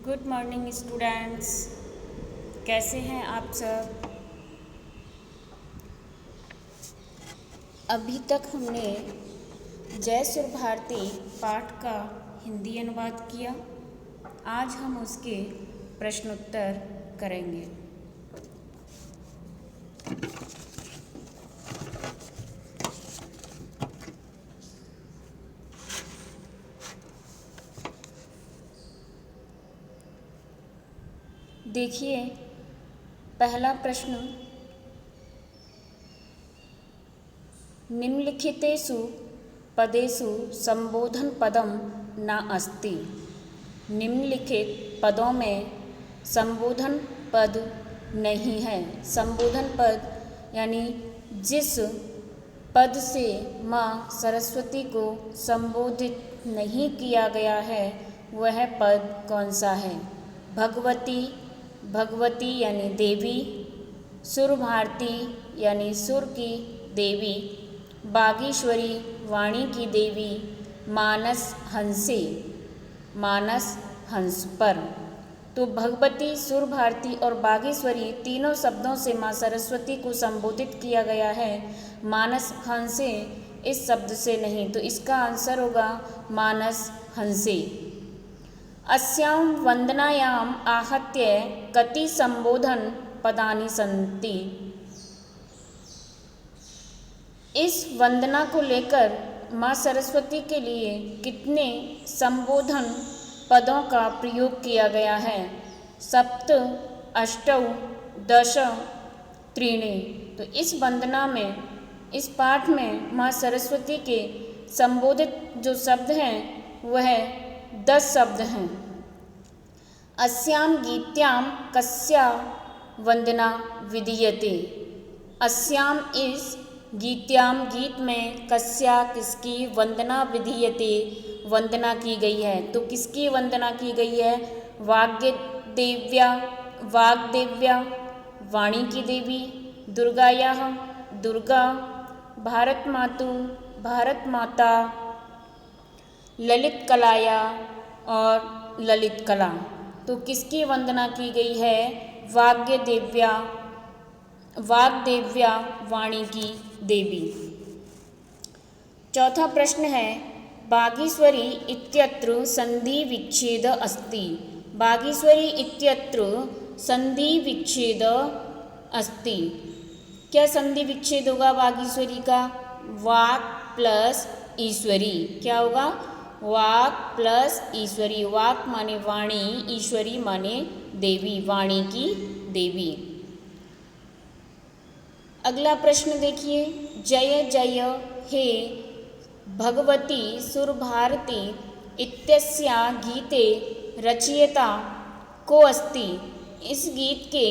Good morning students. कैसे हैं आप सब? अभी तक हमने जय सुर भारती पाठ का हिंदी अनुवाद किया। आज हम उसके प्रश्नोत्तर करेंगे। देखिए, पहला प्रश्न, निम्नलिखितेषु पदेषु संबोधन पदम न अस्ति। निम्नलिखित पदों में संबोधन पद नहीं है। संबोधन पद यानी जिस पद से माँ सरस्वती को संबोधित नहीं किया गया है वह पद कौन सा है? भगवती, भगवती यानी देवी, सुर भारती यानी सुर की देवी, बागीश्वरी वाणी की देवी, मानस हंसी, मानस हंस पर। तो भगवती, सुर भारती और बागीश्वरी तीनों शब्दों से माँ सरस्वती को संबोधित किया गया है, मानस हंसे इस शब्द से नहीं। तो इसका आंसर होगा मानस हंसे। अस्यां वंदनायाम् आहत्य कति संबोधन पदानि सन्ति। इस वंदना को लेकर माँ सरस्वती के लिए कितने संबोधन पदों का प्रयोग किया गया है? सप्त, अष्टौ, दश, त्रीणि। तो इस वंदना में, इस पाठ में माँ सरस्वती के संबोधित जो शब्द हैं वह 10 शब्द हैं। अस्यां गीत्यां कस्या वंदना विधीयते। अस्यां इस गीत्यां गीत में कस्या किसकी वंदना विधीयते वंदना की गई है। तो किसकी वंदना की गई है? वाग्देव्या, वाग्देव्या वाणी की देवी, दुर्गायाः दुर्गा, भारत मातु भारत माता, ललित कलाया और ललित कला। तो किसकी वंदना की गई है? वाग्देव्या, वाग्देव्या वाणी की देवी। चौथा प्रश्न है, बागीश्वरी इत्यत्र संधि विच्छेद अस्ति। बागीश्वरी इत्यत्र संधि विच्छेद अस्ति। क्या संधि विच्छेद होगा बागीश्वरी का? वाक् प्लस ईश्वरी। क्या होगा? वाक् प्लस ईश्वरी। वाक् माने वाणी, ईश्वरी माने देवी, वाणी की देवी। अगला प्रश्न देखिए, जय जय हे भगवती सुर भारती इत्यस्या गीते रचयिता को अस्ति। इस गीत के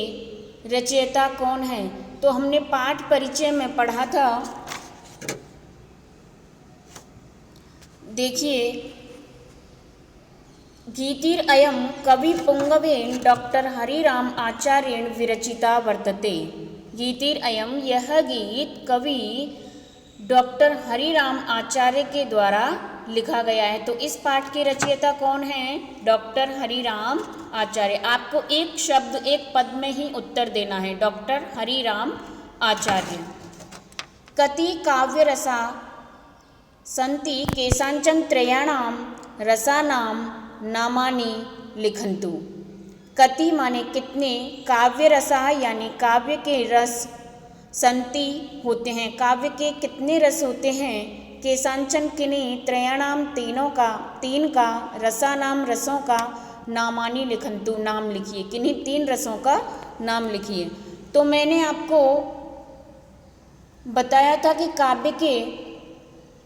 रचयिता कौन है? तो हमने पाठ परिचय में पढ़ा था। देखिए, गीतिरयं कवि पुंगवेन डॉक्टर हरिराम आचार्येण विरचिता वर्तते। गीतिरयं यह गीत कवि डॉक्टर हरिराम आचार्य के द्वारा लिखा गया है। तो इस पाठ के रचयिता कौन हैं? डॉक्टर हरिराम आचार्य। आपको एक शब्द एक पद में ही उत्तर देना है। डॉक्टर हरिराम आचार्य। कति काव्यरसा सन्ति केषाञ्चन त्रयाणां रसानां नामानि लिखन्तु। कति माने कितने, काव्य रसा यानी काव्य के रस, संति होते हैं, काव्य के कितने रस होते हैं, केषाञ्चन किन्हीं, त्रयाणाम तीनों का, तीन का, रसानाम रसों का, नामानि लिखन्तु नाम लिखिए। किन्हीं 3 रसों का नाम लिखिए। तो मैंने आपको बताया था कि काव्य के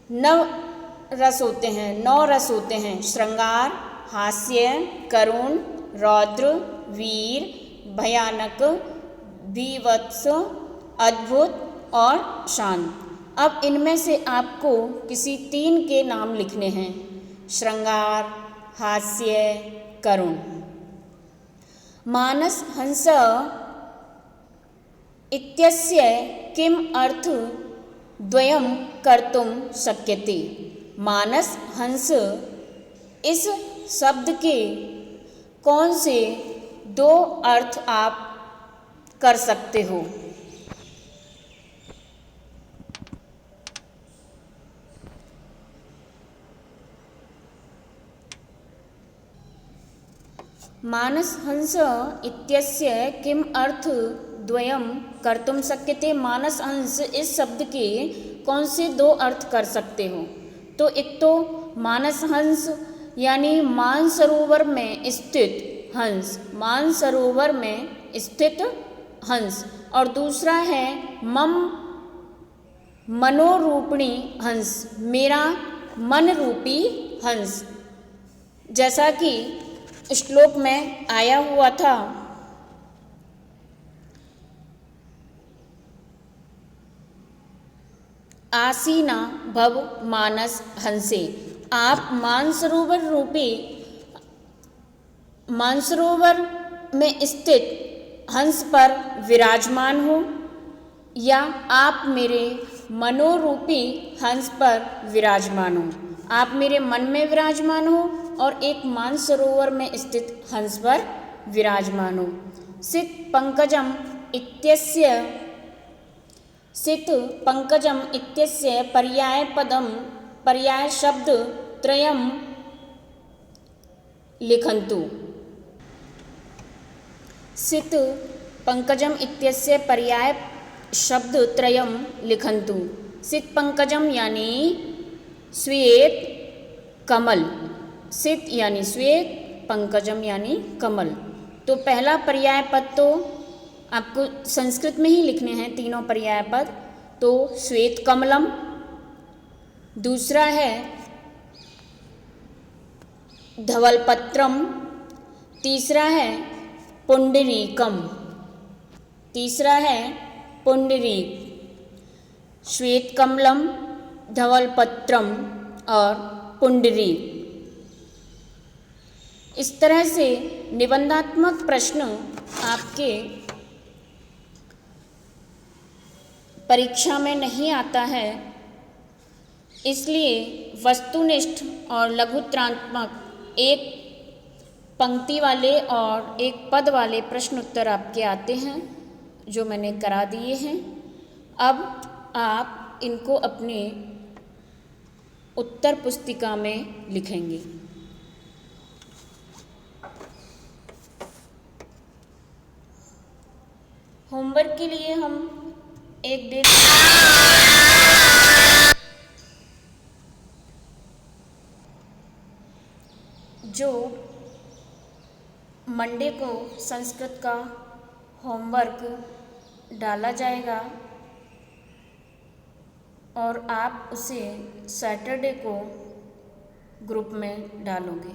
9 रस होते हैं, 9 रस होते हैं। श्रृंगार, हास्य, करुण, रौद्र, वीर, भयानक, बीभत्स, अद्भुत और शांत। अब इनमें से आपको किसी 3 के नाम लिखने हैं। श्रृंगार, हास्य, करुण। मानस हंस इत्यस्य किम अर्थ द्वयं कर्तुं शक्यते। मानस हंस इस शब्द के कौन से दो अर्थ आप कर सकते हो? मानस हंस इत्यस्य किम अर्थ द्वयम कर्तुम शक्यते। मानस हंस इस शब्द के कौन से दो अर्थ कर सकते हो? तो एक तो मानस हंस यानी मानसरोवर में स्थित हंस, मानसरोवर में स्थित हंस, और दूसरा है मम मनोरूपिणी हंस, मेरा मन रूपी हंस। जैसा कि श्लोक में आया हुआ था, आसीना भव मानस हंसे। आप मानसरोवर रूपी मानसरोवर में स्थित हंस पर विराजमान हो, या आप मेरे मनोरूपी हंस पर विराजमान हो। आप मेरे मन में विराजमान हो और एक मानसरोवर में स्थित हंस पर विराजमान हो। सित पंकजम इत्यस्य पर्याय शब्द त्रयम लिखन्तु। सित पंकजम इत्यस्य पर्याय शब्द त्रयम लिखन्तु। सित पंकजम यानी श्वेत कमल, सित यानी श्वेत, पंकजम यानी कमल। तो पहला पर्याय पद तो आपको संस्कृत में ही लिखने हैं, तीनों पर्याय पद। तो श्वेत कमलम, दूसरा है धवलपत्रम, तीसरा है पुंडरीकम, तीसरा है पुंडरीक। श्वेत कमलम, धवलपत्रम और पुंडरीक। इस तरह से निबंधात्मक प्रश्न आपके परीक्षा में नहीं आता है, इसलिए वस्तुनिष्ठ और लघुत्रात्मक एक पंक्ति वाले और एक पद वाले प्रश्न उत्तर आपके आते हैं, जो मैंने करा दिए हैं। अब आप इनको अपने उत्तर पुस्तिका में लिखेंगे। होमवर्क के लिए हम एक दिन जो मंडे को संस्कृत का होमवर्क डाला जाएगा और आप उसे सैटरडे को ग्रुप में डालोगे।